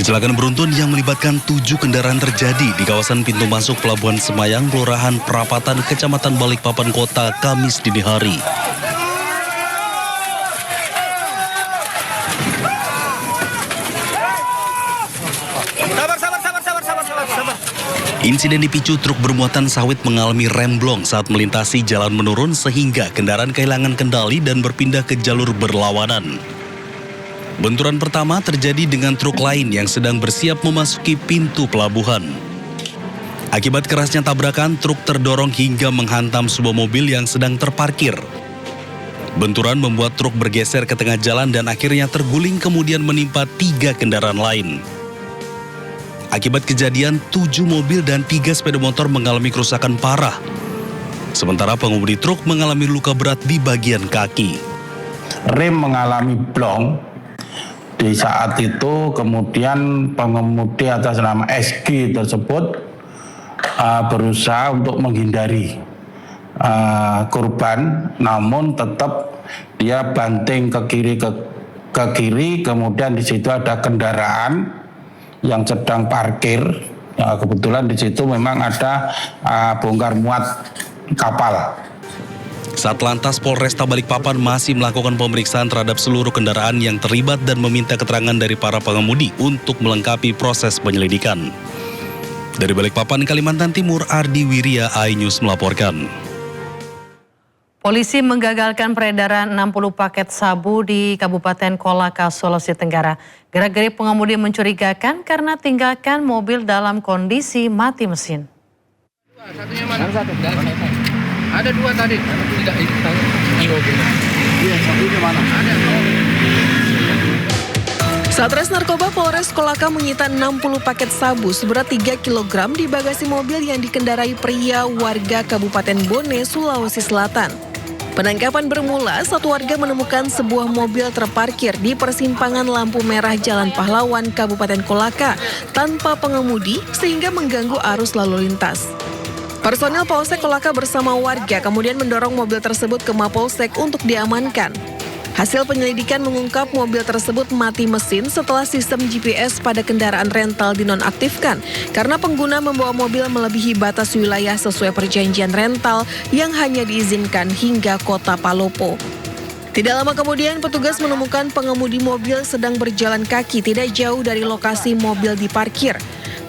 Kecelakaan beruntun yang melibatkan 7 kendaraan terjadi di kawasan pintu masuk Pelabuhan Semayang, Kelurahan Perapatan, Kecamatan Balikpapan Kota, Kamis dini hari. Insiden dipicu truk bermuatan sawit mengalami remblong saat melintasi jalan menurun sehingga kendaraan kehilangan kendali dan berpindah ke jalur berlawanan. Benturan pertama terjadi dengan truk lain yang sedang bersiap memasuki pintu pelabuhan. Akibat kerasnya tabrakan, truk terdorong hingga menghantam sebuah mobil yang sedang terparkir. Benturan membuat truk bergeser ke tengah jalan dan akhirnya terguling kemudian menimpa 3 kendaraan lain. Akibat kejadian, 7 mobil dan 3 sepeda motor mengalami kerusakan parah. Sementara pengemudi truk mengalami luka berat di bagian kaki. Rem mengalami blong. Di saat itu kemudian pengemudi atas nama SG tersebut berusaha untuk menghindari korban, namun tetap dia banting ke kiri, kemudian di situ ada kendaraan yang sedang parkir. Kebetulan di situ memang ada bongkar muat kapal. Satlantas Polresta Balikpapan masih melakukan pemeriksaan terhadap seluruh kendaraan yang terlibat dan meminta keterangan dari para pengemudi untuk melengkapi proses penyelidikan. Dari Balikpapan, Kalimantan Timur, Ardi Wirya, iNews melaporkan. Polisi menggagalkan peredaran 60 paket sabu di Kabupaten Kolaka, Sulawesi Tenggara. Gerak-gerik pengemudi mencurigakan karena tinggalkan mobil dalam kondisi mati mesin. Satunya mana? Ada 2 tadi. Tidak satunya mana? Ada. Satres Narkoba Polres Kolaka menyita 60 paket sabu seberat 3 kg di bagasi mobil yang dikendarai pria warga Kabupaten Bone, Sulawesi Selatan. Penangkapan bermula saat warga menemukan sebuah mobil terparkir di persimpangan lampu merah Jalan Pahlawan, Kabupaten Kolaka, tanpa pengemudi sehingga mengganggu arus lalu lintas. Personel Polsek Kolaka bersama warga kemudian mendorong mobil tersebut ke Mapolsek untuk diamankan. Hasil penyelidikan mengungkap mobil tersebut mati mesin setelah sistem GPS pada kendaraan rental dinonaktifkan karena pengguna membawa mobil melebihi batas wilayah sesuai perjanjian rental yang hanya diizinkan hingga Kota Palopo. Tidak lama kemudian petugas menemukan pengemudi mobil sedang berjalan kaki tidak jauh dari lokasi mobil diparkir.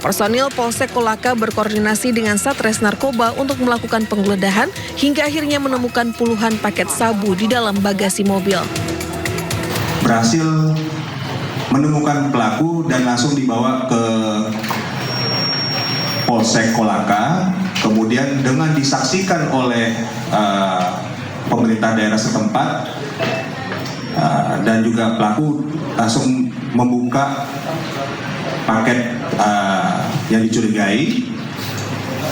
Personil Polsek Kolaka berkoordinasi dengan Satres Narkoba untuk melakukan penggeledahan hingga akhirnya menemukan puluhan paket sabu di dalam bagasi mobil. Berhasil menemukan pelaku dan langsung dibawa ke Polsek Kolaka, kemudian dengan disaksikan oleh pemerintah daerah setempat dan juga pelaku langsung membuka paket yang dicurigai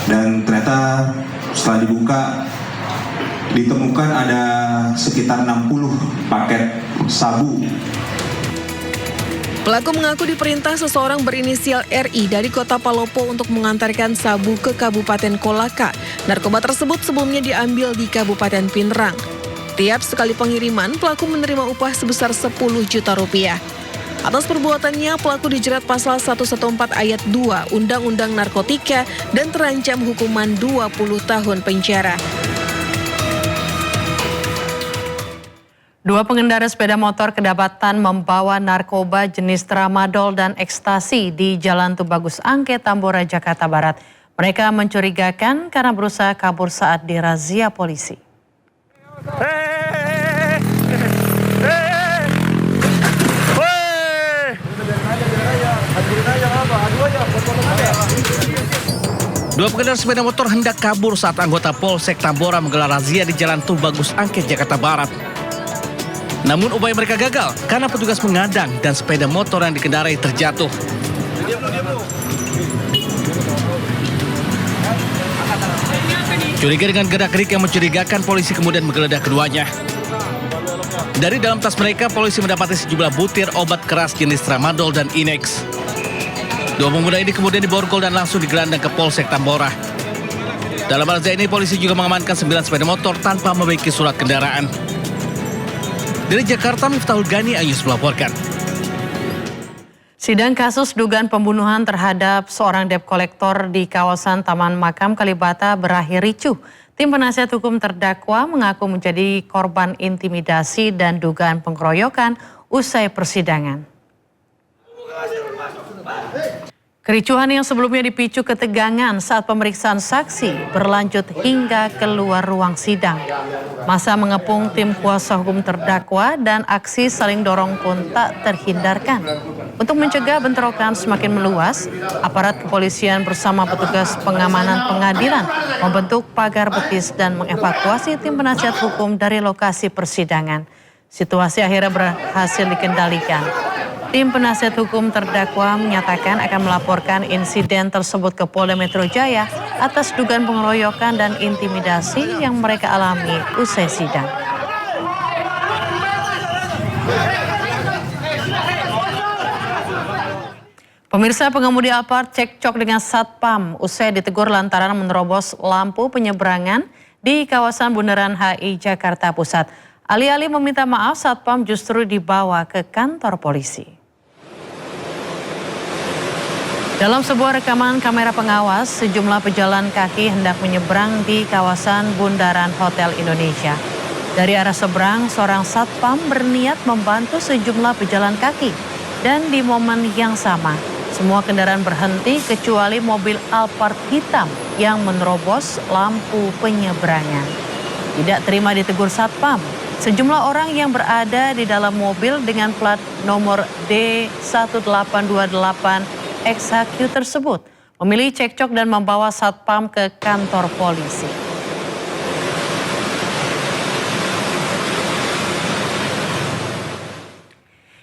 dan ternyata setelah dibuka ditemukan ada sekitar 60 paket sabu. Pelaku mengaku diperintah seseorang berinisial RI dari Kota Palopo untuk mengantarkan sabu ke Kabupaten Kolaka. Narkoba tersebut sebelumnya diambil di Kabupaten Pinerang. Tiap sekali pengiriman, pelaku menerima upah sebesar 10 juta rupiah. Atas perbuatannya, pelaku dijerat pasal 114 ayat 2 Undang-Undang Narkotika dan terancam hukuman 20 tahun penjara. 2 pengendara sepeda motor kedapatan membawa narkoba jenis tramadol dan ekstasi di Jalan Tubagus Angke, Tambora, Jakarta Barat. Mereka mencurigakan karena berusaha kabur saat dirazia polisi. Dua pengendara sepeda motor hendak kabur saat anggota Polsek Tambora menggelar razia di Jalan Tubagus Angke, Jakarta Barat. Namun upaya mereka gagal karena petugas mengadang dan sepeda motor yang dikendarai terjatuh. Curiga dengan gerak-gerik yang mencurigakan, polisi kemudian menggeledah keduanya. Dari dalam tas mereka, polisi mendapati sejumlah butir obat keras jenis tramadol dan Inex. 2 pemuda ini kemudian diborgol dan langsung digelandang ke Polsek Tambora. Dalam razia ini, polisi juga mengamankan 9 sepeda motor tanpa memiliki surat kendaraan. Dari Jakarta, Miftahul Gani, iNews melaporkan. Sidang kasus dugaan pembunuhan terhadap seorang debt collector di kawasan Taman Makam Kalibata berakhir ricuh. Tim penasihat hukum terdakwa mengaku menjadi korban intimidasi dan dugaan pengeroyokan usai persidangan. Kericuhan yang sebelumnya dipicu ketegangan saat pemeriksaan saksi berlanjut hingga keluar ruang sidang. Masa mengepung tim kuasa hukum terdakwa dan aksi saling dorong pun tak terhindarkan. Untuk mencegah bentrokan semakin meluas, aparat kepolisian bersama petugas pengamanan pengadilan membentuk pagar betis dan mengevakuasi tim penasihat hukum dari lokasi persidangan. Situasi akhirnya berhasil dikendalikan. Tim penasihat hukum terdakwa menyatakan akan melaporkan insiden tersebut ke Polda Metro Jaya atas dugaan pengeroyokan dan intimidasi yang mereka alami usai sidang. Pemirsa, pengemudi Alphard cekcok dengan Satpam usai ditegur lantaran menerobos lampu penyeberangan di kawasan Bundaran HI Jakarta Pusat. Alih-alih meminta maaf, Satpam justru dibawa ke kantor polisi. Dalam sebuah rekaman kamera pengawas, sejumlah pejalan kaki hendak menyeberang di kawasan Bundaran Hotel Indonesia. Dari arah seberang, seorang Satpam berniat membantu sejumlah pejalan kaki. Dan di momen yang sama, semua kendaraan berhenti kecuali mobil Alphard hitam yang menerobos lampu penyeberangan. Tidak terima ditegur Satpam, sejumlah orang yang berada di dalam mobil dengan plat nomor D1828 XHQ tersebut memilih cekcok dan membawa Satpam ke kantor polisi.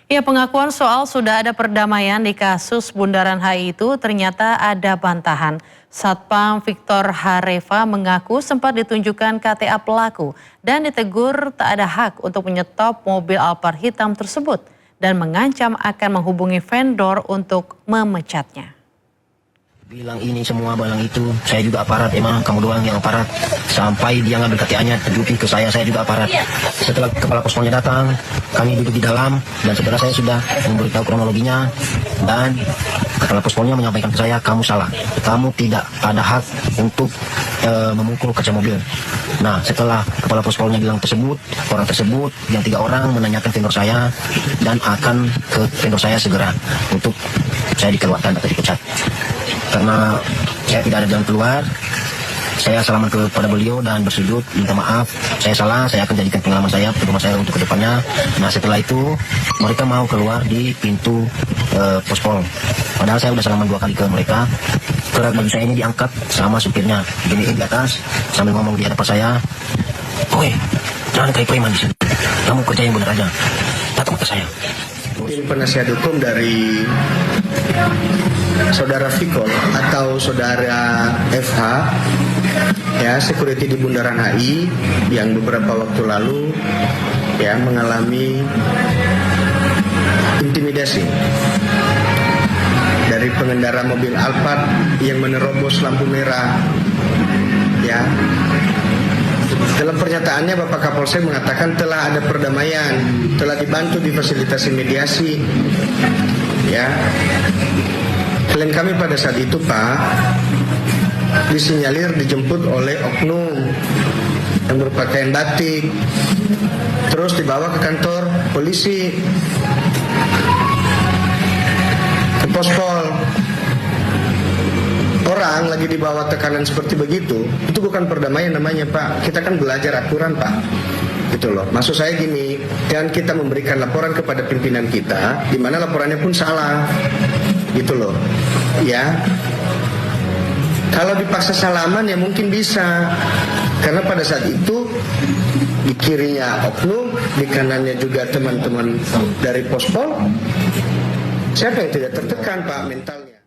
Ya, pengakuan soal sudah ada perdamaian di kasus Bundaran HI itu ternyata ada bantahan. Satpam Victor Hareva mengaku sempat ditunjukkan KTA pelaku dan ditegur tak ada hak untuk menyetop mobil Alphard hitam tersebut dan mengancam akan menghubungi vendor untuk memecatnya. Bilang ini semua, bilang itu, saya juga aparat, emang kamu doang yang aparat. Sampai dia ngambil KTA-nya, tunjukin ke saya juga aparat. Setelah kepala posponnya datang, kami duduk di dalam, dan setelah saya sudah memberitahu kronologinya, dan kepala posponnya menyampaikan ke saya, kamu salah, kamu tidak ada hak untuk memukul kaca mobil. Nah, setelah kepala pospolnya bilang tersebut, orang tersebut yang 3 orang menanyakan vendor saya, dan akan ke vendor saya segera untuk saya dikeluarkan atau dipecat. Karena saya tidak ada jalan keluar, saya salaman kepada beliau dan bersujud minta maaf, saya salah, saya akan jadikan pengalaman saya, pedoman saya untuk kedepannya. Nah, setelah itu mereka mau keluar di pintu pospol. Padahal saya sudah salaman 2 kali ke mereka. Kerak baju saya ini diangkat sama supirnya, gini di atas sambil ngomong di hadapan saya, "Woi, jangan kayak preman di sini, kamu kerja yang benar aja, datang ke saya." Tim penasihat hukum dari Saudara Vicol atau Saudara FH, ya, security di Bundaran HI yang beberapa waktu lalu ya mengalami intimidasi dari pengendara mobil Alphard yang menerobos lampu merah. Ya. Dalam pernyataannya Bapak Kapolsek mengatakan telah ada perdamaian, telah dibantu difasilitasi mediasi. Ya. Klien kami pada saat itu, Pak, disinyalir dijemput oleh oknum yang berpakaian batik, terus dibawa ke kantor polisi, ke pospol. Orang lagi dibawa tekanan seperti begitu, itu bukan perdamaian namanya, Pak. Kita kan belajar aturan, Pak. Gitu loh. Maksud saya gini, dan kita memberikan laporan kepada pimpinan kita, di mana laporannya pun salah. Gitu loh. Ya. Kalau dipaksa salaman ya mungkin bisa. Karena pada saat itu di kirinya oknum, di kanannya juga teman-teman dari pospol. Siapa yang tidak tertekan, Pak, mentalnya?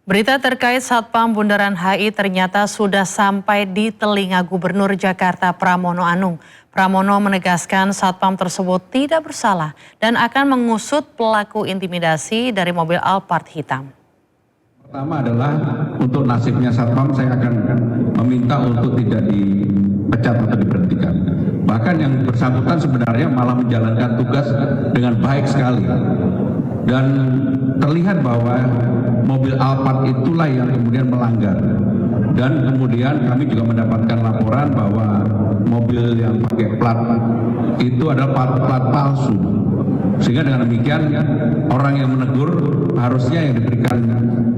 Berita terkait Satpam Bundaran HI ternyata sudah sampai di telinga Gubernur Jakarta Pramono Anung. Pramono menegaskan Satpam tersebut tidak bersalah dan akan mengusut pelaku intimidasi dari mobil Alphard hitam. Pertama adalah untuk nasibnya Satpam, saya akan meminta untuk tidak dipecat atau diberhentikan. Bahkan yang bersangkutan sebenarnya malah menjalankan tugas dengan baik sekali. Dan terlihat bahwa mobil Alphard itulah yang kemudian melanggar. Dan kemudian kami juga mendapatkan laporan bahwa mobil yang pakai plat itu adalah plat palsu. Sehingga dengan demikian orang yang menegur harusnya yang diberikan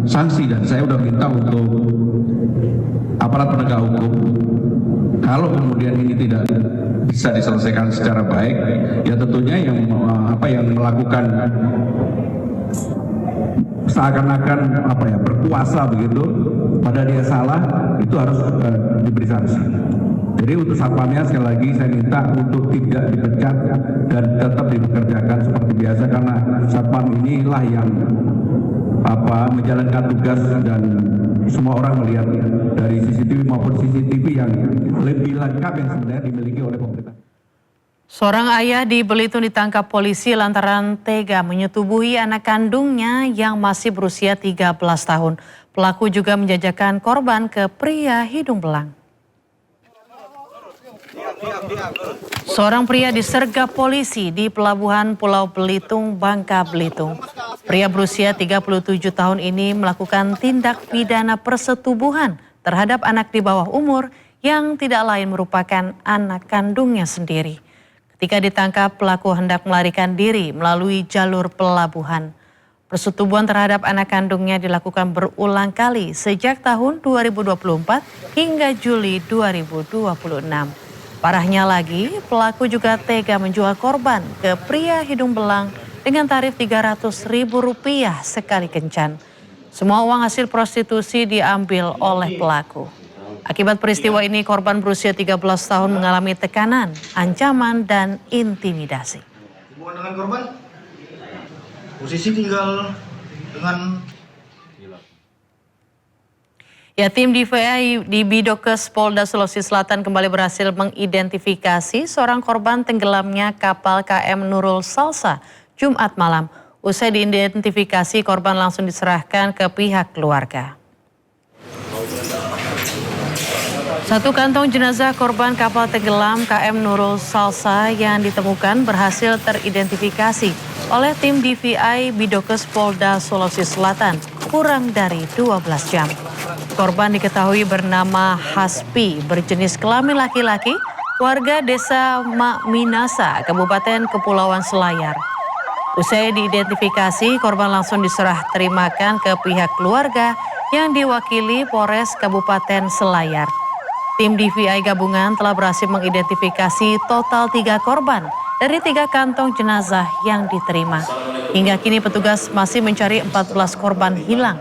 sanksi, dan saya sudah minta untuk aparat penegak hukum, kalau kemudian ini tidak bisa diselesaikan secara baik, ya tentunya yang melakukan seakan-akan berkuasa begitu, pada dia salah, itu harus diberi sanksi. Jadi untuk satpamnya sekali lagi saya minta untuk tidak dipecat dan tetap dipekerjakan seperti biasa, karena satpam inilah yang menjalankan tugas, dan semua orang melihat dari CCTV maupun CCTV yang lebih lengkap yang sebenarnya dimiliki oleh pemerintah. Seorang ayah di Belitung ditangkap polisi lantaran tega menyetubuhi anak kandungnya yang masih berusia 13 tahun. Pelaku juga menjajakan korban ke pria hidung belang. Seorang pria disergap polisi di Pelabuhan Pulau Belitung, Bangka Belitung. Pria berusia 37 tahun ini melakukan tindak pidana persetubuhan terhadap anak di bawah umur yang tidak lain merupakan anak kandungnya sendiri. Ketika ditangkap, pelaku hendak melarikan diri melalui jalur pelabuhan. Persetubuhan terhadap anak kandungnya dilakukan berulang kali sejak tahun 2024 hingga Juli 2026. Parahnya lagi, pelaku juga tega menjual korban ke pria hidung belang dengan tarif Rp300.000 sekali kencan. Semua uang hasil prostitusi diambil oleh pelaku. Akibat peristiwa ini, korban berusia 13 tahun mengalami tekanan, ancaman, dan intimidasi. Hubungan dengan korban, posisi tinggal dengan... Ya, tim DVI di Bidokes Polda Sulawesi Selatan kembali berhasil mengidentifikasi seorang korban tenggelamnya kapal KM Nurul Salsa Jumat malam. Usai diidentifikasi, korban langsung diserahkan ke pihak keluarga. Satu kantong jenazah korban kapal tenggelam KM Nurul Salsa yang ditemukan berhasil teridentifikasi oleh tim DVI Bidokes Polda Sulawesi Selatan kurang dari 12 jam. Korban diketahui bernama Haspi, berjenis kelamin laki-laki, warga desa Makminasa, Kabupaten Kepulauan Selayar. Usai diidentifikasi, korban langsung diserah terimakan ke pihak keluarga yang diwakili Polres Kabupaten Selayar. Tim DVI gabungan telah berhasil mengidentifikasi total 3 korban dari 3 kantong jenazah yang diterima. Hingga kini petugas masih mencari 14 korban hilang.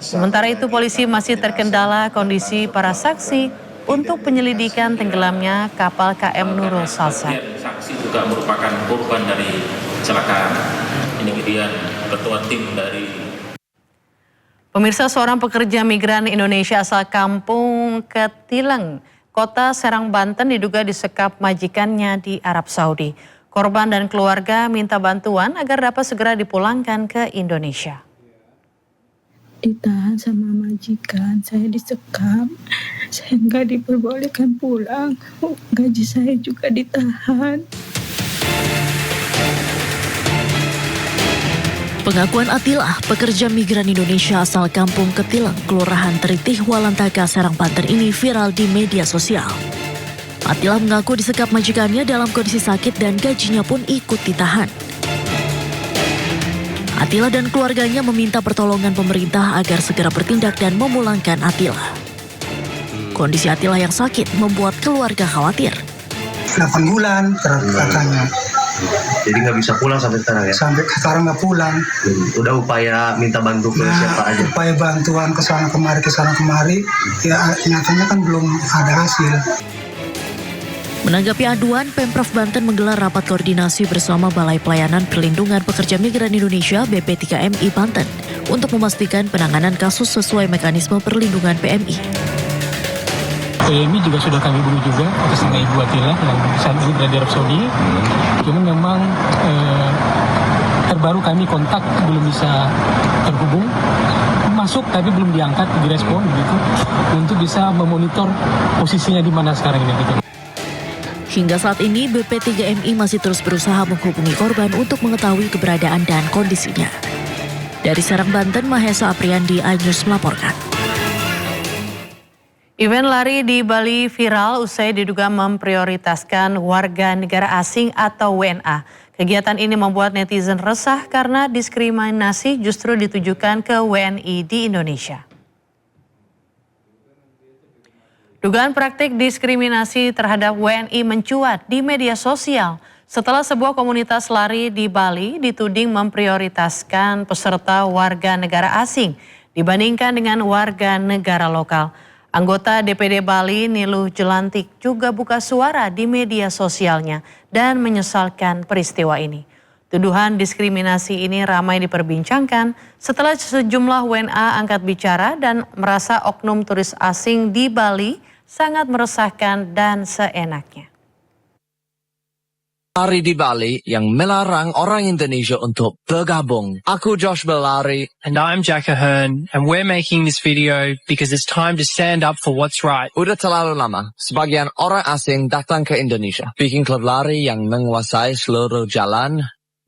Sementara itu polisi masih terkendala kondisi para saksi untuk penyelidikan tenggelamnya kapal KM Nurul Salsa. Saksi juga merupakan korban dari kecelakaan. Ini kemudian ketua tim dari... Pemirsa, seorang pekerja migran Indonesia asal Kampung Ketileng, Kota Serang, Banten diduga disekap majikannya di Arab Saudi. Korban dan keluarga minta bantuan agar dapat segera dipulangkan ke Indonesia. Ditahan sama majikan, saya disekap, saya nggak diperbolehkan pulang, gaji saya juga ditahan. Pengakuan Atilah, pekerja migran Indonesia asal Kampung Ketileng, Kelurahan Teritih, Walantaka, Serang, Banten ini viral di media sosial. Atilah mengaku disekap majikannya dalam kondisi sakit dan gajinya pun ikut ditahan. Atilah dan keluarganya meminta pertolongan pemerintah agar segera bertindak dan memulangkan Atilah. Kondisi Atilah yang sakit membuat keluarga khawatir. 8 bulan katanya. Jadi nggak bisa pulang sampai sekarang ya? Sampai sekarang nggak pulang. Udah upaya minta bantu ke siapa aja? Upaya bantuan kesana kemari, ya nyatanya kan belum ada hasil. Menanggapi aduan, Pemprov Banten menggelar rapat koordinasi bersama Balai Pelayanan Perlindungan Pekerja Migran Indonesia BP3MI Banten untuk memastikan penanganan kasus sesuai mekanisme perlindungan PMI. PMI juga sudah kami hubungi juga atas nama Ibu Atilah yang saat ini berada di Arab Saudi. Cuma memang terbaru kami kontak belum bisa terhubung, masuk tapi belum diangkat, direspon begitu, untuk bisa memonitor posisinya di mana sekarang ini gitu. Hingga saat ini, BP3MI masih terus berusaha menghubungi korban untuk mengetahui keberadaan dan kondisinya. Dari Serang, Banten, Mahesa Apriandi, iNews melaporkan. Event lari di Bali viral usai diduga memprioritaskan warga negara asing atau WNA. Kegiatan ini membuat netizen resah karena diskriminasi justru ditujukan ke WNI di Indonesia. Dugaan praktik diskriminasi terhadap WNI mencuat di media sosial setelah sebuah komunitas lari di Bali dituding memprioritaskan peserta warga negara asing dibandingkan dengan warga negara lokal. Anggota DPD Bali Niluh Jelantik juga buka suara di media sosialnya dan menyesalkan peristiwa ini. Tuduhan diskriminasi ini ramai diperbincangkan setelah sejumlah WNA angkat bicara dan merasa oknum turis asing di Bali sangat meresahkan dan seenaknya. Lari di Bali yang melarang orang Indonesia untuk bergabung. Aku Josh Belari. And I'm Jack Ahern, and we're making this video because it's time to stand up for what's right. Udah terlalu lama, sebagian orang asing datang ke Indonesia, bikin klub lari yang menguasai seluruh jalan,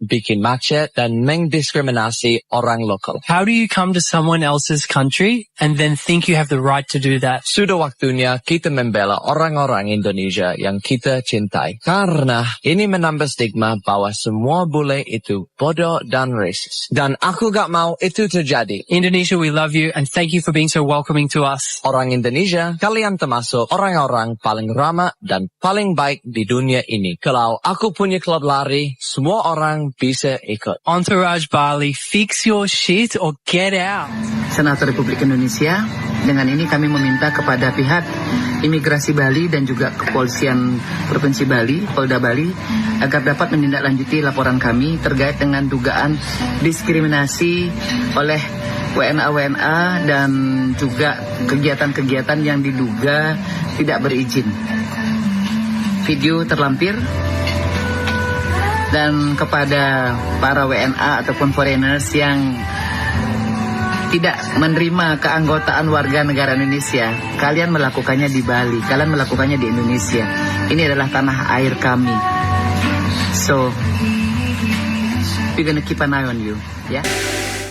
bikin macet, dan mendiskriminasi orang lokal. How do you come to someone else's country and then think you have the right to do that? Sudah waktunya kita membela orang-orang Indonesia yang kita cintai. Karena ini menambah stigma bahwa semua bule itu bodoh dan racist. Dan aku gak mau itu terjadi. Indonesia, we love you and thank you for being so welcoming to us. Orang Indonesia, kalian termasuk orang-orang paling ramah dan paling baik di dunia ini. Kalau aku punya klub lari, semua orang bisa ikut. Entourage Bali, fix your shit or get out. Senator Republik Indonesia, dengan ini kami meminta kepada pihak Imigrasi Bali dan juga Kepolisian Provinsi Bali, Polda Bali, agar dapat menindaklanjuti laporan kami terkait dengan dugaan diskriminasi oleh WNA dan juga kegiatan-kegiatan yang diduga tidak berizin. Video terlampir. Dan kepada para WNA ataupun foreigners yang tidak menerima keanggotaan warga negara Indonesia, kalian melakukannya di Bali, kalian melakukannya di Indonesia. Ini adalah tanah air kami. So, we're gonna keep an eye on you, ya.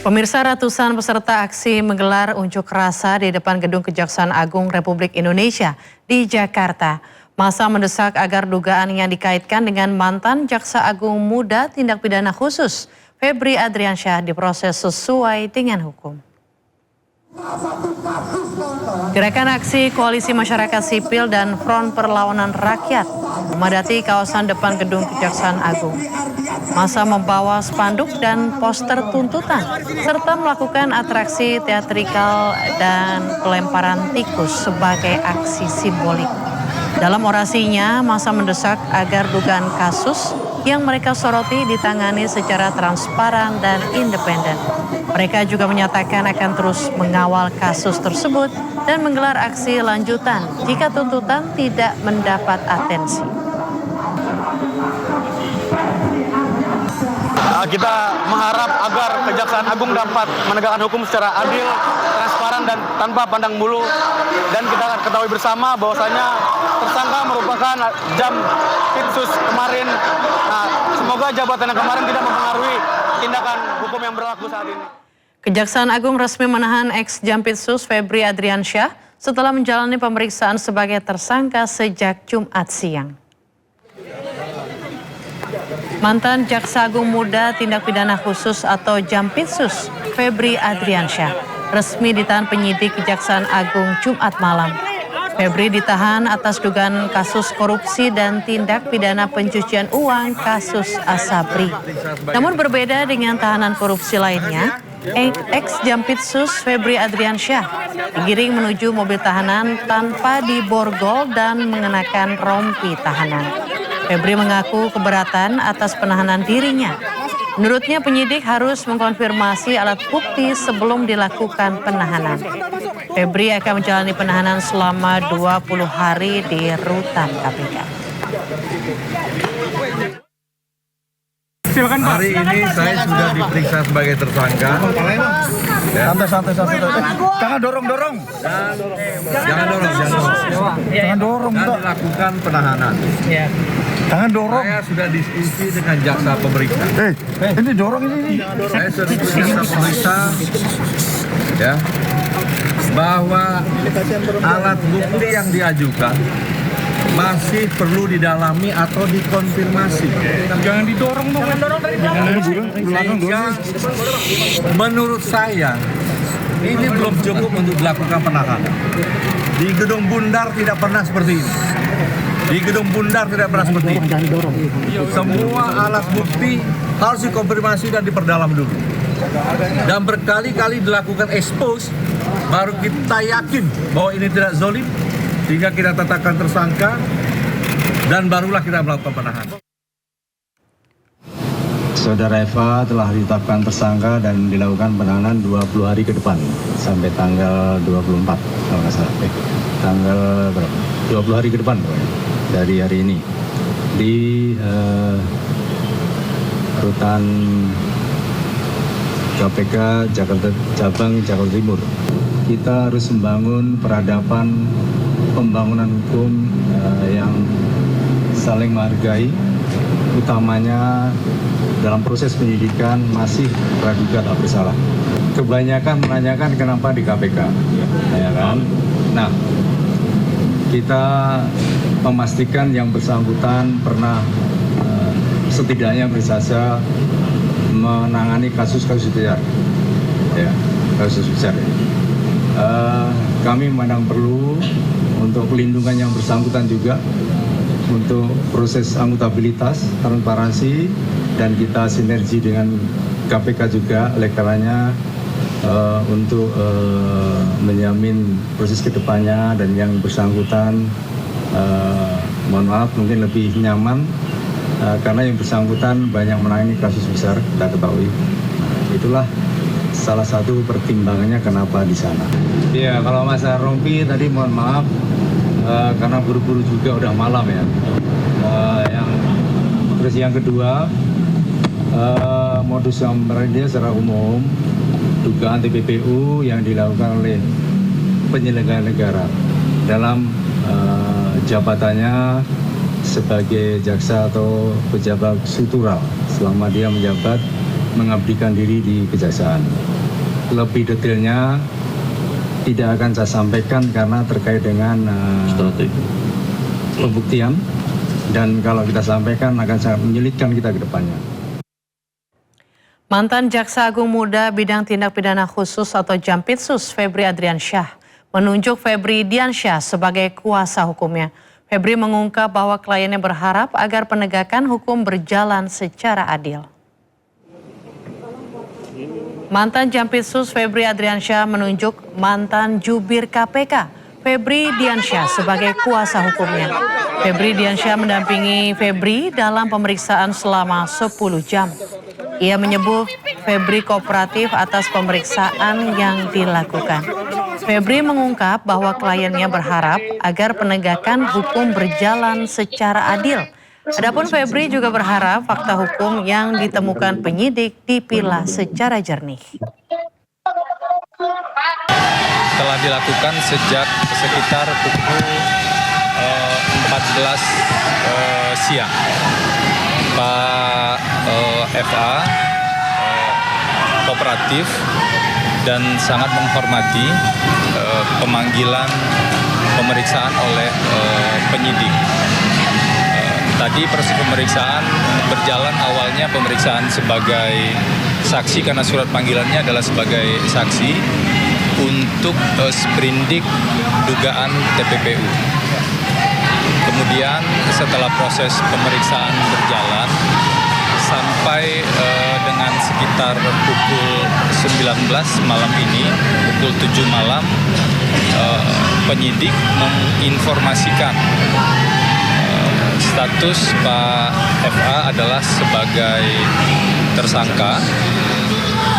Pemirsa, ratusan peserta aksi menggelar unjuk rasa di depan Gedung Kejaksaan Agung Republik Indonesia di Jakarta. Masa mendesak agar dugaan yang dikaitkan dengan mantan Jaksa Agung Muda Tindak Pidana Khusus Febri Adriansyah diproses sesuai dengan hukum. Gerakan aksi Koalisi Masyarakat Sipil dan Front Perlawanan Rakyat memadati kawasan depan Gedung Kejaksaan Agung. Masa membawa spanduk dan poster tuntutan serta melakukan atraksi teatrikal dan pelemparan tikus sebagai aksi simbolik. Dalam orasinya, masa mendesak agar dugaan kasus yang mereka soroti ditangani secara transparan dan independen. Mereka juga menyatakan akan terus mengawal kasus tersebut dan menggelar aksi lanjutan jika tuntutan tidak mendapat atensi. Kita mengharap agar Kejaksaan Agung dapat menegakkan hukum secara adil, transparan, dan tanpa pandang bulu. Dan kita akan ketahui bersama bahwasanya tersangka merupakan Jampitsus kemarin. Nah, semoga jabatan yang kemarin tidak mempengaruhi tindakan hukum yang berlaku saat ini. Kejaksaan Agung resmi menahan ex-Jampitsus Febri Adriansyah setelah menjalani pemeriksaan sebagai tersangka sejak Jumat siang. Mantan Jaksa Agung Muda Tindak Pidana Khusus atau Jampitsus Febri Adriansyah resmi ditahan penyidik Kejaksaan Agung Jumat malam. Febri ditahan atas dugaan kasus korupsi dan tindak pidana pencucian uang kasus Asabri. Namun berbeda dengan tahanan korupsi lainnya, ex-Jampitsus Febri Adriansyah digiring menuju mobil tahanan tanpa diborgol dan mengenakan rompi tahanan. Febri mengaku keberatan atas penahanan dirinya. Menurutnya penyidik harus mengkonfirmasi alat bukti sebelum dilakukan penahanan. Febri akan menjalani penahanan selama 20 hari di rutan KPK. Hari ini saya sudah diperiksa sebagai tersangka. Santai. Jangan dorong. Jangan dorong. Dan dilakukan penahanan. Jangan dorong. Saya sudah diskusi dengan jaksa pemeriksa. Ini dorong ini. Saya sudah diskusi dengan jaksa pemeriksa, ya, bahwa alat bukti yang diajukan masih perlu didalami atau dikonfirmasi. Jangan didorong dong. Sehingga menurut saya ini belum cukup untuk dilakukan penahanan. Di Gedung Bundar tidak pernah seperti ini. Semua alat bukti harus dikonfirmasi dan diperdalam dulu. Dan berkali-kali dilakukan expose, baru kita yakin bahwa ini tidak zolim, sehingga kita tetapkan tersangka, dan barulah kita melakukan penahanan. Saudara Eva telah ditetapkan tersangka dan dilakukan penahanan 20 hari ke depan sampai tanggal 24 kalau nggak salah. Tanggal berapa? 20 hari ke depan dari hari ini di rutan KPK Jakarta Cabang Jakarta Timur. Kita harus membangun peradaban pembangunan hukum yang saling menghargai, utamanya dalam proses penyidikan masih praduga tak bersalah. Kebanyakan menanyakan kenapa di KPK, ya kan? Nah, kita memastikan yang bersangkutan pernah setidaknya berjasa menangani kasus-kasus besar, ya, kasus besar. Kami memandang perlu untuk pelindungan yang bersangkutan juga, untuk proses akuntabilitas, transparansi, dan kita sinergi dengan KPK juga, oleh karenanya untuk menjamin proses kedepannya dan yang bersangkutan mohon maaf mungkin lebih nyaman karena yang bersangkutan banyak menangani kasus besar, kita ketahui. Itulah salah satu pertimbangannya kenapa di sana. Iya, kalau Mas Rompi tadi mohon maaf karena buru-buru juga udah malam ya. Terus yang kedua, modus operandi secara umum dugaan TPPU yang dilakukan oleh penyelenggara negara dalam jabatannya sebagai jaksa atau pejabat struktural selama dia menjabat mengabdikan diri di kejaksaan. Lebih detailnya tidak akan saya sampaikan karena terkait dengan pembuktian, dan kalau kita sampaikan akan sangat menyulitkan kita ke depannya. Mantan Jaksa Agung Muda Bidang Tindak Pidana Khusus atau Jampitsus Febri Adriansyah menunjuk Febri Diansyah sebagai kuasa hukumnya. Febri mengungkap bahwa kliennya berharap agar penegakan hukum berjalan secara adil. Mantan Jampitsus Febri Adriansyah menunjuk mantan jubir KPK Febri Diansyah sebagai kuasa hukumnya. Febri Diansyah mendampingi Febri dalam pemeriksaan selama 10 jam. Ia menyebut Febri kooperatif atas pemeriksaan yang dilakukan. Febri mengungkap bahwa kliennya berharap agar penegakan hukum berjalan secara adil. Adapun Febri juga berharap fakta hukum yang ditemukan penyidik dipilah secara jernih. Telah dilakukan sejak sekitar pukul 14 siang. Pak FA kooperatif dan sangat menghormati pemanggilan pemeriksaan oleh penyidik. Tadi proses pemeriksaan berjalan, awalnya pemeriksaan sebagai saksi karena surat panggilannya adalah sebagai saksi untuk sprindik dugaan TPPU. Kemudian setelah proses pemeriksaan berjalan sampai dengan sekitar pukul 19 malam ini, pukul 7 malam, penyidik menginformasikan status Pak FA adalah sebagai tersangka,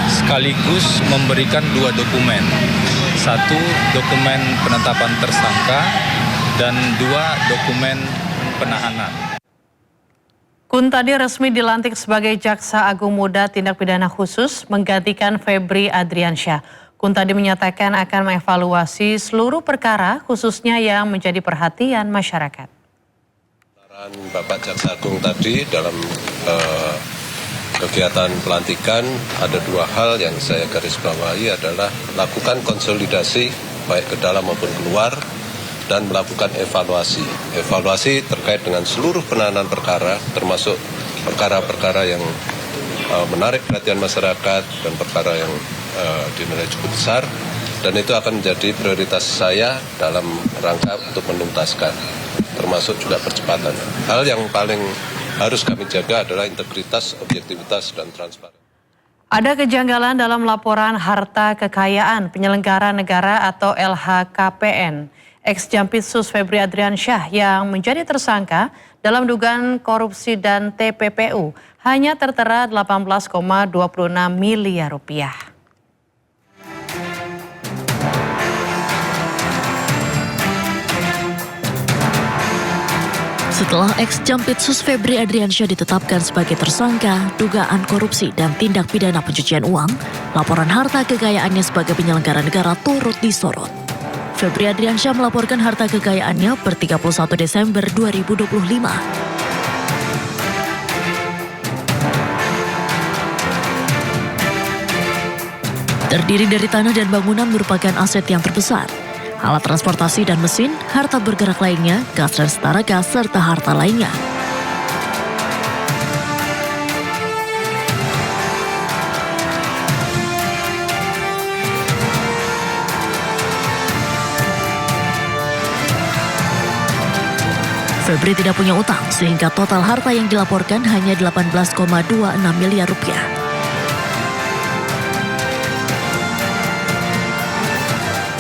sekaligus memberikan 2 dokumen. 1 dokumen penetapan tersangka dan 2 dokumen penahanan. Kuntadi resmi dilantik sebagai Jaksa Agung Muda Tindak Pidana Khusus menggantikan Febri Adriansyah. Kuntadi menyatakan akan mengevaluasi seluruh perkara khususnya yang menjadi perhatian masyarakat. Bapak Jaksa Agung tadi dalam kegiatan pelantikan ada dua hal yang saya garis bawahi adalah lakukan konsolidasi baik ke dalam maupun keluar dan melakukan evaluasi terkait dengan seluruh penanganan perkara termasuk perkara-perkara yang menarik perhatian masyarakat dan perkara yang dinilai cukup besar, dan itu akan menjadi prioritas saya dalam rangka untuk menuntaskan termasuk juga percepatan. Hal yang paling harus kami jaga adalah integritas, objektivitas, dan transparan. Ada kejanggalan dalam laporan harta kekayaan penyelenggara negara atau LHKPN. Ex-Jampitsus Febri Adriansyah yang menjadi tersangka dalam dugaan korupsi dan TPPU hanya tertera 18,26 miliar rupiah. Setelah ex-Jampitsus Febri Adriansyah ditetapkan sebagai tersangka dugaan korupsi dan tindak pidana pencucian uang, laporan harta kekayaannya sebagai penyelenggara negara turut disorot. Febri Adriansyah melaporkan harta kekayaannya per 31 Desember 2025. Terdiri dari tanah dan bangunan merupakan aset yang terbesar. Alat transportasi dan mesin, harta bergerak lainnya, gas dan setara gas, serta harta lainnya. Febri tidak punya utang sehingga total harta yang dilaporkan hanya 18,26 miliar rupiah.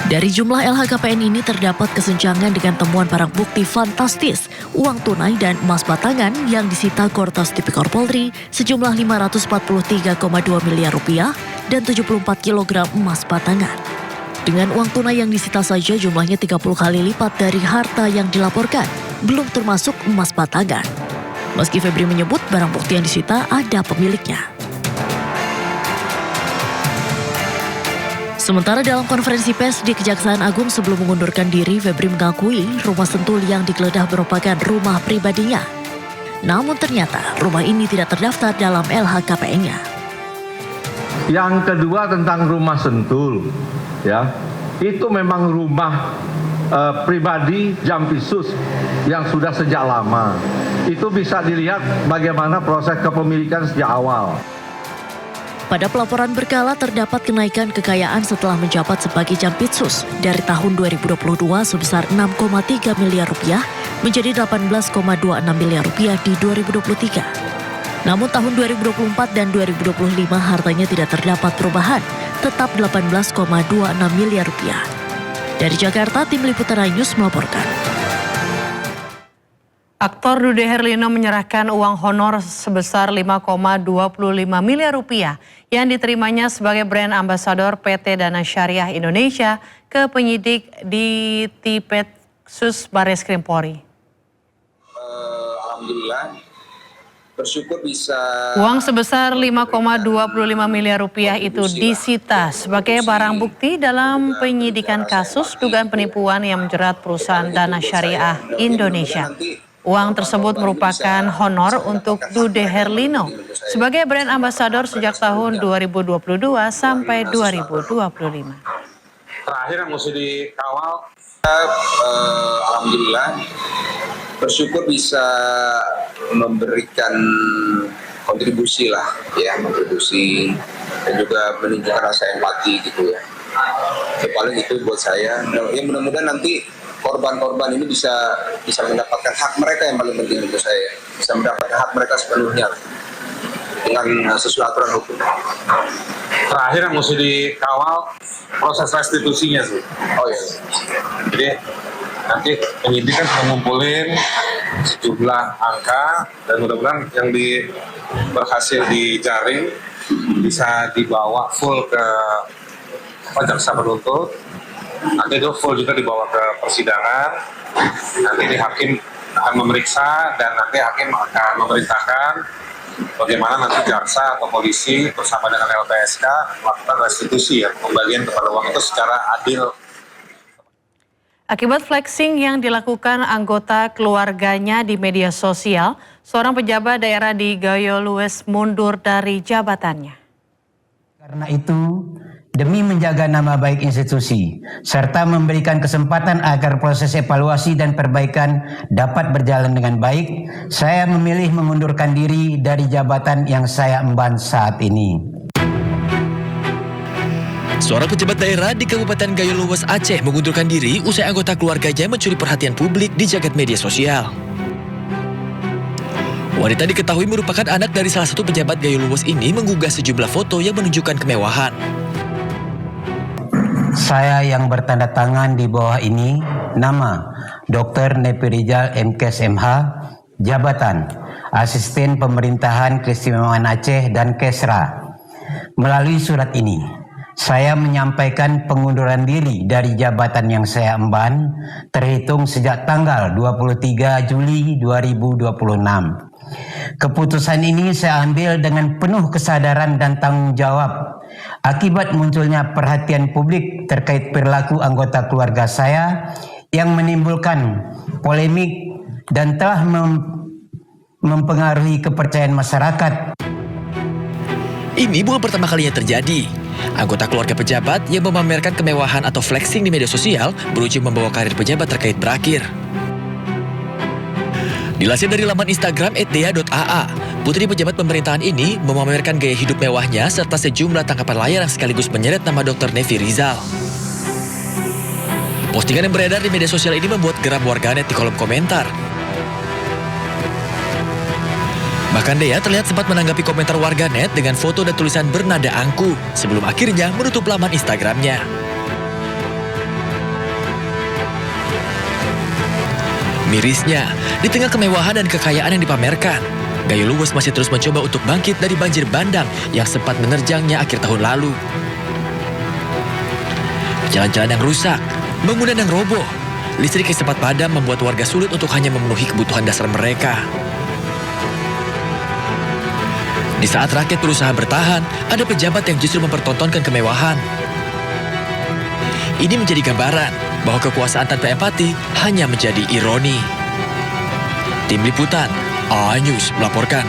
Dari jumlah LHKPN ini terdapat kesenjangan dengan temuan barang bukti fantastis, uang tunai dan emas batangan yang disita Kortas Tipikor Polri sejumlah 543,2 miliar rupiah dan 74 kg emas batangan. Dengan uang tunai yang disita saja jumlahnya 30 kali lipat dari harta yang dilaporkan, belum termasuk emas batangan. Meski Febri menyebut barang bukti yang disita ada pemiliknya. Sementara dalam konferensi pers di Kejaksaan Agung sebelum mengundurkan diri, Febri mengakui rumah Sentul yang digeledah merupakan rumah pribadinya. Namun ternyata rumah ini tidak terdaftar dalam LHKPN-nya. Yang kedua tentang rumah Sentul, ya, itu memang rumah pribadi Jampitsus yang sudah sejak lama. Itu bisa dilihat bagaimana proses kepemilikan sejak awal. Pada pelaporan berkala terdapat kenaikan kekayaan setelah menjabat sebagai Jampitsus dari tahun 2022 sebesar 6,3 miliar rupiah menjadi 18,26 miliar rupiah di 2023. Namun tahun 2024 dan 2025 hartanya tidak terdapat perubahan, tetap 18,26 miliar rupiah. Dari Jakarta, Tim Liputan News melaporkan. Aktor Dude Herlino menyerahkan uang honor sebesar 5,25 miliar rupiah yang diterimanya sebagai brand ambasador PT Dana Syariah Indonesia ke penyidik di Tipeksus Barreskrim Polri. Alhamdulillah, bersyukur bisa. Uang sebesar 5,25 miliar rupiah itu disita sebagai barang bukti dalam penyidikan kasus dugaan penipuan yang menjerat perusahaan Dana Syariah Indonesia. Uang tersebut merupakan honor untuk Dude Herlino sebagai brand ambasador sejak tahun 2022 sampai 2025. Terakhir yang mesti dikawal, alhamdulillah bersyukur bisa memberikan kontribusi lah, ya, kontribusi dan juga menunjukkan rasa empati gitu ya. Paling itu buat saya. Ya mudah-mudahan nanti korban-korban ini bisa mendapatkan hak mereka yang paling penting untuk saya, bisa mendapatkan hak mereka sepenuhnya dengan sesuai aturan hukum. Terakhir yang mesti dikawal proses restitusinya sih. Oh iya. Jadi nanti penyidik kan mengumpulin sejumlah angka dan mudah-mudahan yang berhasil dijaring bisa dibawa full ke jaksa penuntut. Nanti itu full juga dibawa ke persidangan. Nanti di hakim akan memeriksa dan nanti hakim akan memerintahkan bagaimana nanti jaksa atau polisi bersama dengan LPSK melakukan restitusi ya, pembalian kepada uang itu secara adil. Akibat flexing yang dilakukan anggota keluarganya di media sosial, seorang pejabat daerah di Gayo Lues mundur dari jabatannya. Karena itu, demi menjaga nama baik institusi, serta memberikan kesempatan agar proses evaluasi dan perbaikan dapat berjalan dengan baik, saya memilih mengundurkan diri dari jabatan yang saya emban saat ini. Seorang pejabat daerah di Kabupaten Gayo Lues, Aceh mengundurkan diri usai anggota keluarganya mencuri perhatian publik di jagat media sosial. Wanita diketahui merupakan anak dari salah satu pejabat Gayo Lues ini mengunggah sejumlah foto yang menunjukkan kemewahan. Saya yang bertanda tangan di bawah ini, nama Dr. Nevi Rizal MKes MH, jabatan Asisten Pemerintahan Keistimewaan Aceh dan Kesra. Melalui surat ini, saya menyampaikan pengunduran diri dari jabatan yang saya emban terhitung sejak tanggal 23 Juli 2026. Keputusan ini saya ambil dengan penuh kesadaran dan tanggung jawab akibat munculnya perhatian publik terkait perilaku anggota keluarga saya yang menimbulkan polemik dan telah mempengaruhi kepercayaan masyarakat. Ini bukan pertama kalinya terjadi. Anggota keluarga pejabat yang memamerkan kemewahan atau flexing di media sosial berujung membawa karir pejabat terkait berakhir. Dilansir dari laman Instagram @dea.aa, putri pejabat pemerintahan ini memamerkan gaya hidup mewahnya serta sejumlah tangkapan layar yang sekaligus menyeret nama Dr. Nevi Rizal. Postingan yang beredar di media sosial ini membuat geram warganet di kolom komentar. Bahkan Dea terlihat sempat menanggapi komentar warganet dengan foto dan tulisan bernada angku sebelum akhirnya menutup laman Instagramnya. Mirisnya, di tengah kemewahan dan kekayaan yang dipamerkan, Gayo Lues masih terus mencoba untuk bangkit dari banjir bandang yang sempat menerjangnya akhir tahun lalu. Jalan-jalan yang rusak, bangunan yang roboh, listrik yang sempat padam membuat warga sulit untuk hanya memenuhi kebutuhan dasar mereka. Di saat rakyat berusaha bertahan, ada pejabat yang justru mempertontonkan kemewahan. Ini menjadi gambaran bahwa kekuasaan tanpa empati hanya menjadi ironi. Tim Liputan, AA News melaporkan.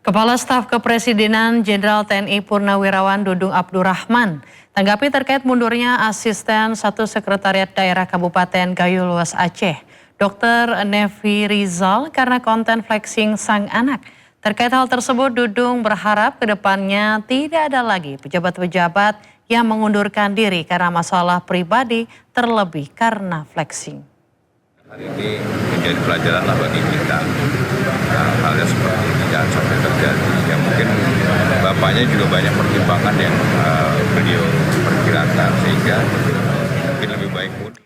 Kepala Staf Kepresidenan Jenderal TNI Purnawirawan Dudung Abdurrahman tanggapi terkait mundurnya Asisten 1 Sekretariat Daerah Kabupaten Gayo Lues Aceh, Dr. Nevi Rizal karena konten flexing sang anak. Terkait hal tersebut, Dudung berharap kedepannya tidak ada lagi pejabat-pejabat yang mengundurkan diri karena masalah pribadi terlebih karena flexing. Hari ini menjadi pelajaran lah bagi kita. Hal-hal seperti ini jangan sampai terjadi. Ya mungkin bapaknya juga banyak pertimbangan yang beliau perkirakan sehingga mungkin lebih baik mundur.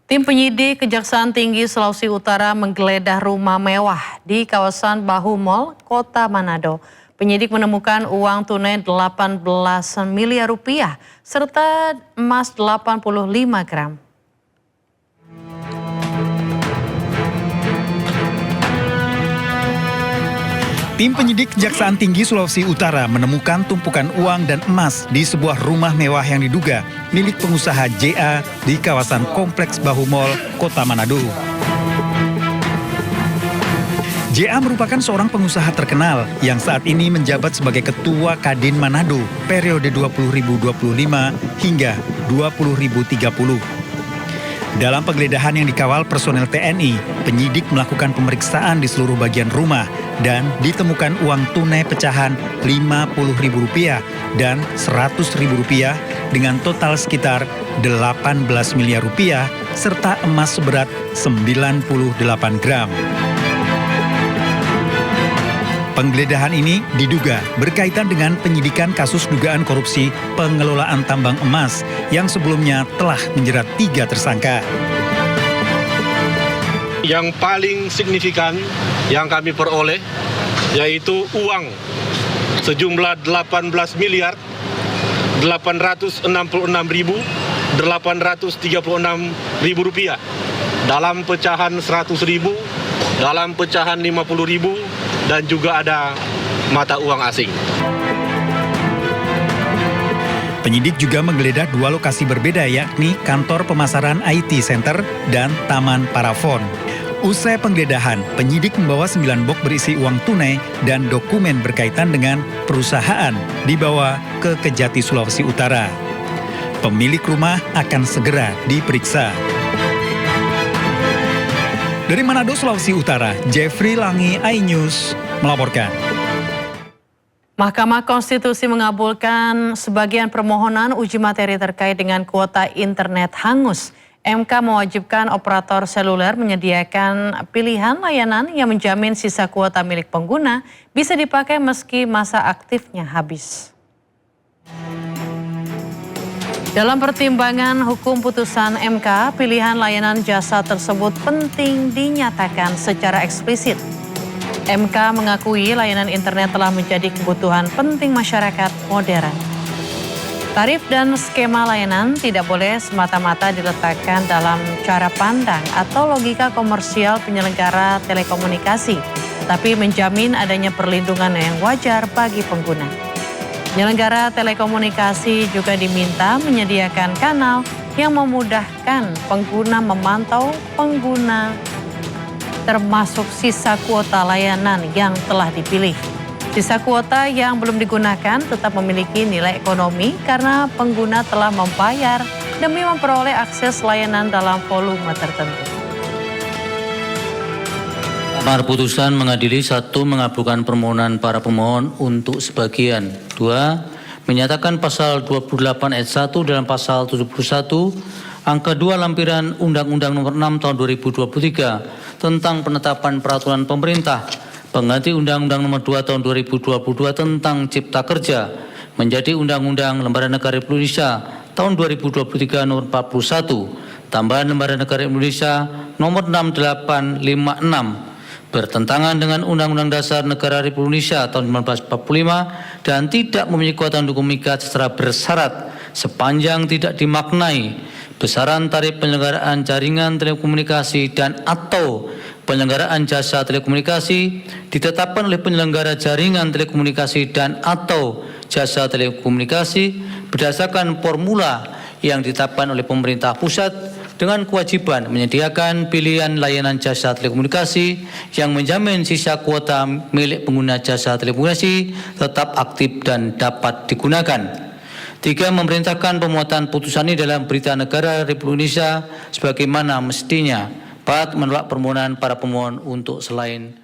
Tim penyidik Kejaksaan Tinggi Sulawesi Utara menggeledah rumah mewah di kawasan Bahu Mall, Kota Manado. Penyidik menemukan uang tunai 18 miliar rupiah serta emas 85 gram. Tim penyidik Kejaksaan Tinggi Sulawesi Utara menemukan tumpukan uang dan emas di sebuah rumah mewah yang diduga milik pengusaha JA di kawasan Kompleks Bahu Mall, Kota Manado. JA merupakan seorang pengusaha terkenal yang saat ini menjabat sebagai Ketua Kadin Manado periode 20.025 hingga 20.030. Dalam penggeledahan yang dikawal personel TNI, penyidik melakukan pemeriksaan di seluruh bagian rumah dan ditemukan uang tunai pecahan Rp50.000 dan Rp100.000 dengan total sekitar 18 miliar rupiah serta emas seberat 98 gram. Penggeledahan ini diduga berkaitan dengan penyidikan kasus dugaan korupsi pengelolaan tambang emas yang sebelumnya telah menjerat 3 tersangka. Yang paling signifikan yang kami peroleh yaitu uang sejumlah 18 miliar 866.836.000 rupiah dalam pecahan 100.000, dalam pecahan 50.000, dan juga ada mata uang asing. Penyidik juga menggeledah 2 lokasi berbeda, yakni kantor pemasaran IT Center dan Taman Parafon. Usai penggeledahan, penyidik membawa 9 box berisi uang tunai dan dokumen berkaitan dengan perusahaan dibawa ke Kejati, Sulawesi Utara. Pemilik rumah akan segera diperiksa. Dari Manado, Sulawesi Utara, Jeffrey Langi, iNews melaporkan. Mahkamah Konstitusi mengabulkan sebagian permohonan uji materi terkait dengan kuota internet hangus. MK mewajibkan operator seluler menyediakan pilihan layanan yang menjamin sisa kuota milik pengguna bisa dipakai meski masa aktifnya habis. Dalam pertimbangan hukum putusan MK, pilihan layanan jasa tersebut penting dinyatakan secara eksplisit. MK mengakui layanan internet telah menjadi kebutuhan penting masyarakat modern. Tarif dan skema layanan tidak boleh semata-mata diletakkan dalam cara pandang atau logika komersial penyelenggara telekomunikasi, tapi menjamin adanya perlindungan yang wajar bagi pengguna. Penyelenggara telekomunikasi juga diminta menyediakan kanal yang memudahkan pengguna memantau pengguna, termasuk sisa kuota layanan yang telah dipilih. Sisa kuota yang belum digunakan tetap memiliki nilai ekonomi karena pengguna telah membayar demi memperoleh akses layanan dalam volume tertentu. Amar putusan mengadili 1. Mengabulkan permohonan para pemohon untuk sebagian. 2. Menyatakan pasal 28 ayat 1 dalam pasal 71 Angka 2 lampiran Undang-Undang Nomor 6 Tahun 2023 tentang penetapan peraturan pemerintah pengganti Undang-Undang Nomor 2 Tahun 2022 tentang Cipta Kerja menjadi Undang-Undang Lembaran Negara Republik Indonesia Tahun 2023 Nomor 41 tambahan Lembaran Negara Indonesia Nomor 6856 bertentangan dengan Undang-Undang Dasar Negara Republik Indonesia tahun 1945 dan tidak mempunyai kekuatan hukum mengikat secara bersyarat sepanjang tidak dimaknai besaran tarif penyelenggaraan jaringan telekomunikasi dan atau penyelenggaraan jasa telekomunikasi ditetapkan oleh penyelenggara jaringan telekomunikasi dan atau jasa telekomunikasi berdasarkan formula yang ditetapkan oleh pemerintah pusat dengan kewajiban menyediakan pilihan layanan jasa telekomunikasi yang menjamin sisa kuota milik pengguna jasa telekomunikasi tetap aktif dan dapat digunakan. 3. Memerintahkan pemuatan putusan ini dalam Berita Negara Republik Indonesia sebagaimana mestinya. 4. Menolak permohonan para pemohon untuk selain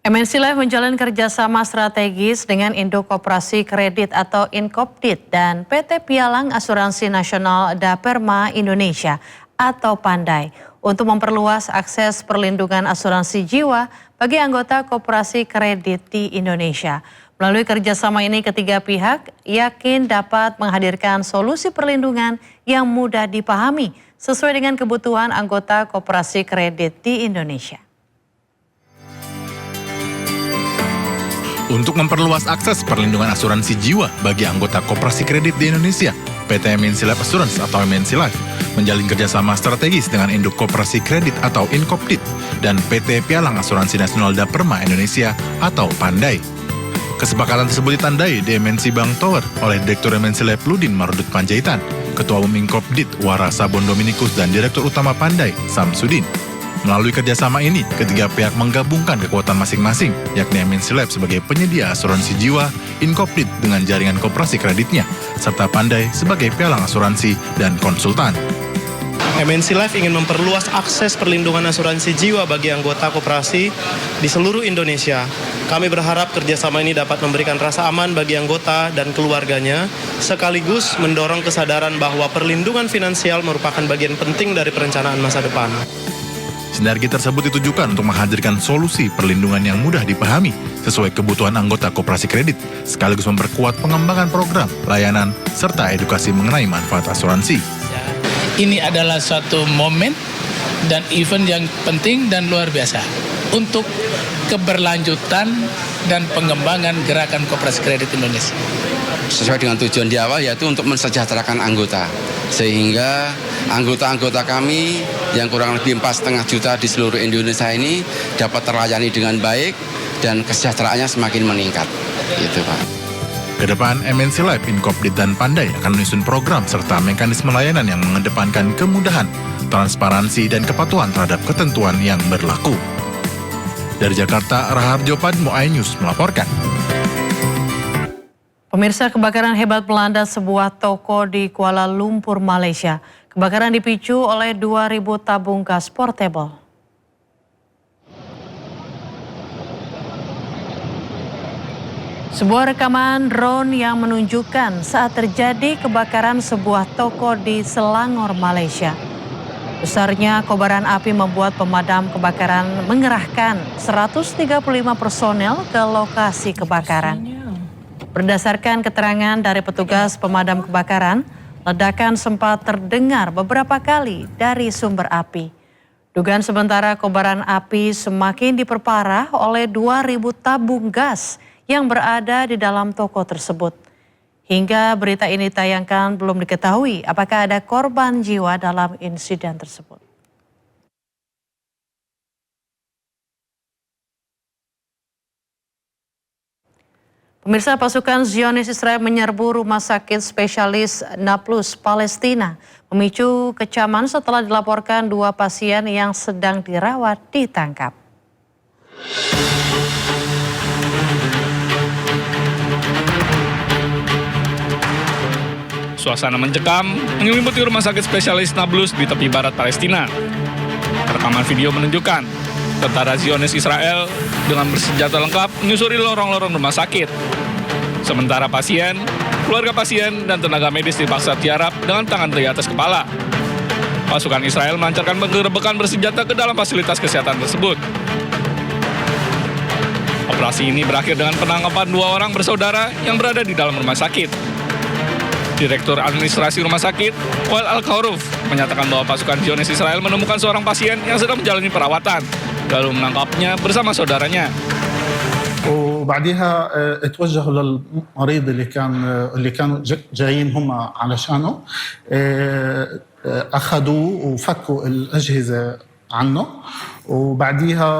MNC Life menjalin kerjasama strategis dengan Indo Koperasi Kredit atau Inkopdit dan PT Pialang Asuransi Nasional Daperma Indonesia atau Pandai untuk memperluas akses perlindungan asuransi jiwa bagi anggota koperasi kredit di Indonesia. Melalui kerjasama ini ketiga pihak yakin dapat menghadirkan solusi perlindungan yang mudah dipahami sesuai dengan kebutuhan anggota koperasi kredit di Indonesia. Untuk memperluas akses perlindungan asuransi jiwa bagi anggota koperasi kredit di Indonesia, PT MNC Life Assurance atau MNC Life menjalin kerjasama strategis dengan Indo Koperasi Kredit atau Inkopdit dan PT Pialang Asuransi Nasional Daperma Indonesia atau Pandai. Kesepakatan tersebut ditandai di MNC Bank Tower oleh Direktur MNC Life Ludin Marudut Panjaitan, Ketua Umum Inkopdit Wara Sabon Dominikus dan Direktur Utama Pandai Samsudin. Melalui kerjasama ini, ketiga pihak menggabungkan kekuatan masing-masing, yakni MNC Life sebagai penyedia asuransi jiwa, Inkopdit dengan jaringan koperasi kreditnya, serta Pandai sebagai pialang asuransi dan konsultan. MNC Life ingin memperluas akses perlindungan asuransi jiwa bagi anggota koperasi di seluruh Indonesia. Kami berharap kerjasama ini dapat memberikan rasa aman bagi anggota dan keluarganya, sekaligus mendorong kesadaran bahwa perlindungan finansial merupakan bagian penting dari perencanaan masa depan. Sinergi tersebut ditujukan untuk menghadirkan solusi perlindungan yang mudah dipahami sesuai kebutuhan anggota koperasi kredit, sekaligus memperkuat pengembangan program, layanan, serta edukasi mengenai manfaat asuransi. Ini adalah suatu momen dan event yang penting dan luar biasa untuk keberlanjutan dan pengembangan gerakan koperasi kredit Indonesia. Sesuai dengan tujuan di awal yaitu untuk mensejahterakan anggota. sehingga anggota-anggota kami yang kurang lebih 4,5 juta di seluruh Indonesia ini dapat terlayani dengan baik dan kesejahteraannya semakin meningkat. Gitu, Pak. Kedepan, MNC Life, Inkopdit, dan Pandai akan menyusun program serta mekanisme layanan yang mengedepankan kemudahan, transparansi, dan kepatuhan terhadap ketentuan yang berlaku. Dari Jakarta, Raharjo Padmo, iNews melaporkan. Pemirsa, kebakaran hebat melanda sebuah toko di Kuala Lumpur, Malaysia. Kebakaran dipicu oleh 2.000 tabung gas portable. Sebuah rekaman drone yang menunjukkan saat terjadi kebakaran sebuah toko di Selangor, Malaysia. Besarnya kobaran api membuat pemadam kebakaran mengerahkan 135 personel ke lokasi kebakaran. Berdasarkan keterangan dari petugas pemadam kebakaran, ledakan sempat terdengar beberapa kali dari sumber api. Dugaan sementara kobaran api semakin diperparah oleh 2.000 tabung gas yang berada di dalam toko tersebut. Hingga berita ini tayangkan belum diketahui apakah ada korban jiwa dalam insiden tersebut. Pemirsa, pasukan Zionis Israel menyerbu rumah sakit spesialis Nablus, Palestina, memicu kecaman setelah dilaporkan 2 pasien yang sedang dirawat ditangkap. Suasana mencekam menyelimuti rumah sakit spesialis Nablus di tepi barat Palestina. Rekaman video menunjukkan tentara Zionis Israel dengan bersenjata lengkap menyusuri lorong-lorong rumah sakit. Sementara pasien, keluarga pasien, dan tenaga medis dipaksa tiarap dengan tangan di atas kepala. Pasukan Israel melancarkan penggerebekan bersenjata ke dalam fasilitas kesehatan tersebut. Operasi ini berakhir dengan penangkapan 2 orang bersaudara yang berada di dalam rumah sakit. Direktur Administrasi Rumah Sakit, Wael Al-Kharouf, menyatakan bahwa pasukan Zionis Israel menemukan seorang pasien yang sedang menjalani perawatan, lalu menangkapnya bersama saudaranya. وبعديها اتوجهوا للمريض اللي كانوا جايين هم علشانه اخذوه وفكوا الاجهزه عنه وبعديها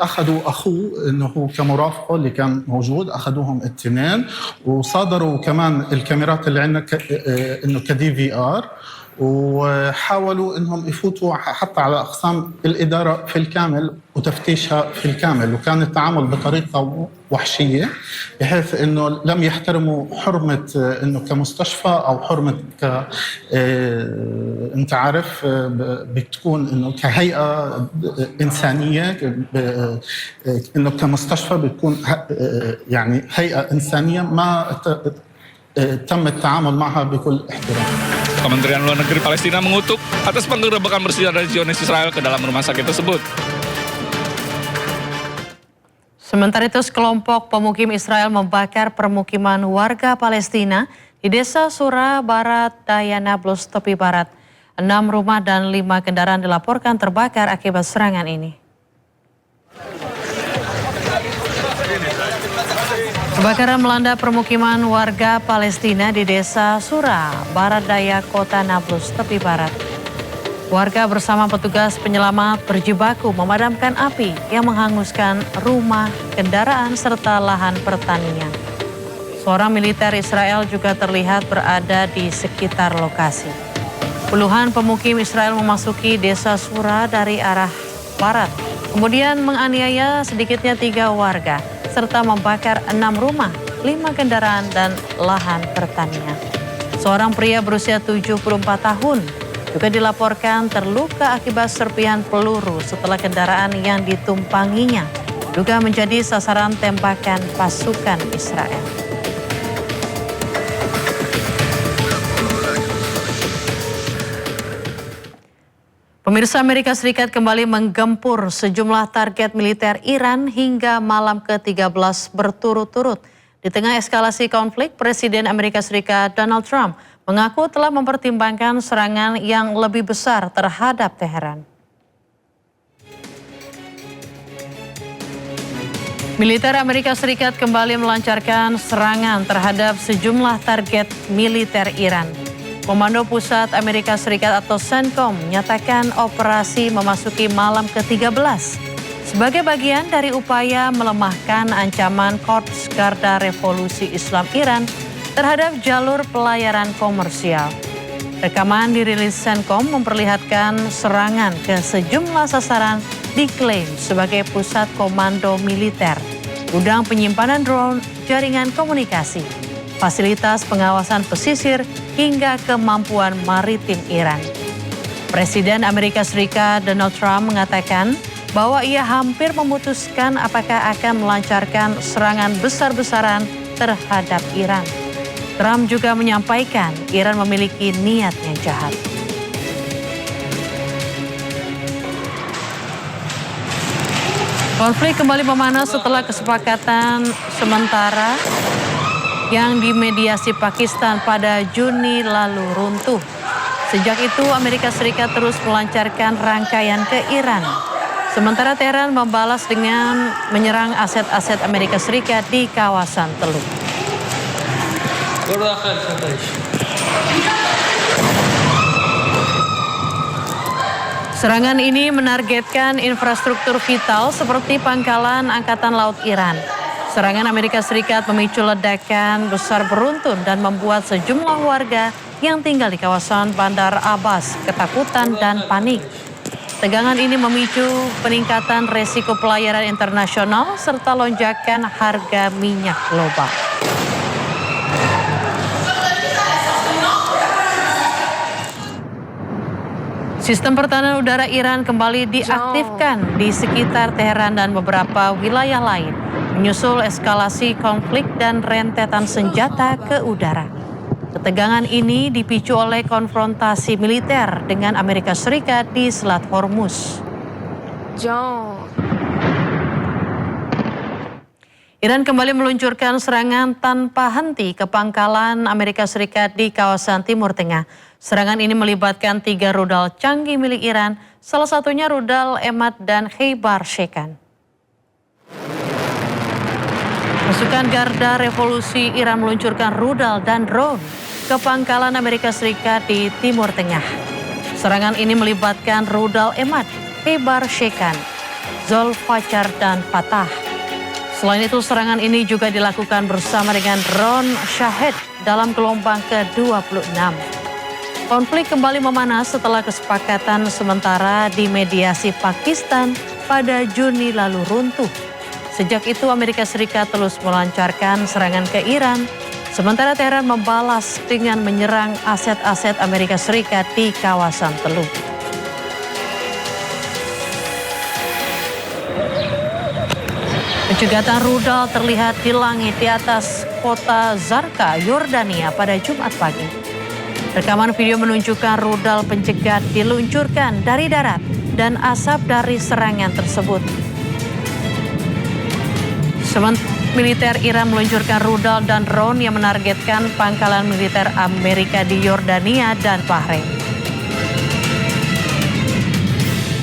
اخذوا اخوه انه هو كمرافقه اللي كان موجود اخذوهم الاثنين وصادروا كمان الكاميرات اللي عندنا انه كدي في ار وحاولوا انهم يفوتوا حتى على اقسام الاداره في الكامل وتفتيشها في الكامل وكان التعامل بطريقه وحشيه بحيث انه لم يحترموا حرمه انه كمستشفى او حرمه انت عارف بتكون انه كهيئه انسانيه انه كمستشفى بتكون يعني هيئه انسانيه ما تم التعامل معها بكل احترام. Kementerian Luar Negeri Palestina mengutuk atas penggerebekan bersenjata Zionis Israel ke dalam rumah sakit tersebut. Sementara itu, sekelompok pemukim Israel membakar permukiman warga Palestina di Desa Sura Barat Daya Nablus, tepi barat. 6 rumah dan 5 kendaraan dilaporkan terbakar akibat serangan ini. Kebakaran melanda permukiman warga Palestina di Desa Sura, Barat Daya, Kota Nablus, tepi barat. Warga bersama petugas penyelamat berjibaku memadamkan api yang menghanguskan rumah, kendaraan, serta lahan pertanian. Seorang militer Israel juga terlihat berada di sekitar lokasi. Puluhan pemukim Israel memasuki Desa Sura dari arah barat, kemudian menganiaya sedikitnya 3 warga, serta membakar 6 rumah, 5 kendaraan, dan lahan pertanian. Seorang pria berusia 74 tahun juga dilaporkan terluka akibat serpihan peluru setelah kendaraan yang ditumpanginya juga menjadi sasaran tembakan pasukan Israel. Pemirsa, Amerika Serikat kembali menggempur sejumlah target militer Iran hingga malam ke-13 berturut-turut. Di tengah eskalasi konflik, Presiden Amerika Serikat Donald Trump mengaku telah mempertimbangkan serangan yang lebih besar terhadap Teheran. Militer Amerika Serikat kembali melancarkan serangan terhadap sejumlah target militer Iran. Komando Pusat Amerika Serikat atau CENTCOM menyatakan operasi memasuki malam ke-13 sebagai bagian dari upaya melemahkan ancaman Korps Garda Revolusi Islam Iran terhadap jalur pelayaran komersial. Rekaman dirilis CENTCOM memperlihatkan serangan ke sejumlah sasaran diklaim sebagai pusat komando militer, gudang penyimpanan drone, jaringan komunikasi, fasilitas pengawasan pesisir, hingga kemampuan maritim Iran. Presiden Amerika Serikat Donald Trump mengatakan bahwa ia hampir memutuskan apakah akan melancarkan serangan besar-besaran terhadap Iran. Trump juga menyampaikan Iran memiliki niat yang jahat. Konflik kembali memanas setelah kesepakatan sementara yang dimediasi Pakistan pada Juni lalu runtuh. Sejak itu Amerika Serikat terus melancarkan rangkaian ke Iran. Sementara Teheran membalas dengan menyerang aset-aset Amerika Serikat di kawasan Teluk. Serangan ini menargetkan infrastruktur vital seperti pangkalan Angkatan Laut Iran. Serangan Amerika Serikat memicu ledakan besar beruntun dan membuat sejumlah warga yang tinggal di kawasan Bandar Abbas ketakutan dan panik. Tegangan ini memicu peningkatan resiko pelayaran internasional serta lonjakan harga minyak global. Sistem pertahanan udara Iran kembali diaktifkan di sekitar Teheran dan beberapa wilayah lain, menyusul eskalasi konflik dan rentetan senjata ke udara. Ketegangan ini dipicu oleh konfrontasi militer dengan Amerika Serikat di Selat Hormuz. Iran kembali meluncurkan serangan tanpa henti ke pangkalan Amerika Serikat di kawasan Timur Tengah. Serangan ini melibatkan 3 rudal canggih milik Iran, salah satunya rudal Emad dan Khaybar Shekan. Pasukan Garda Revolusi Iran meluncurkan rudal dan drone ke pangkalan Amerika Serikat di Timur Tengah. Serangan ini melibatkan rudal Emad, Khaybar Shekan, Zulfacar dan Fatah. Selain itu, serangan ini juga dilakukan bersama dengan drone Shahed dalam gelombang ke-26. Konflik kembali memanas setelah kesepakatan sementara di mediasi Pakistan pada Juni lalu runtuh. Sejak itu Amerika Serikat terus melancarkan serangan ke Iran, sementara Teheran membalas dengan menyerang aset-aset Amerika Serikat di kawasan Teluk. Pencegatan rudal terlihat di langit di atas kota Zarqa, Yordania pada Jumat pagi. Rekaman video menunjukkan rudal pencegat diluncurkan dari darat dan asap dari serangan tersebut. Militer Iran meluncurkan rudal dan drone yang menargetkan pangkalan militer Amerika di Yordania dan Bahrain.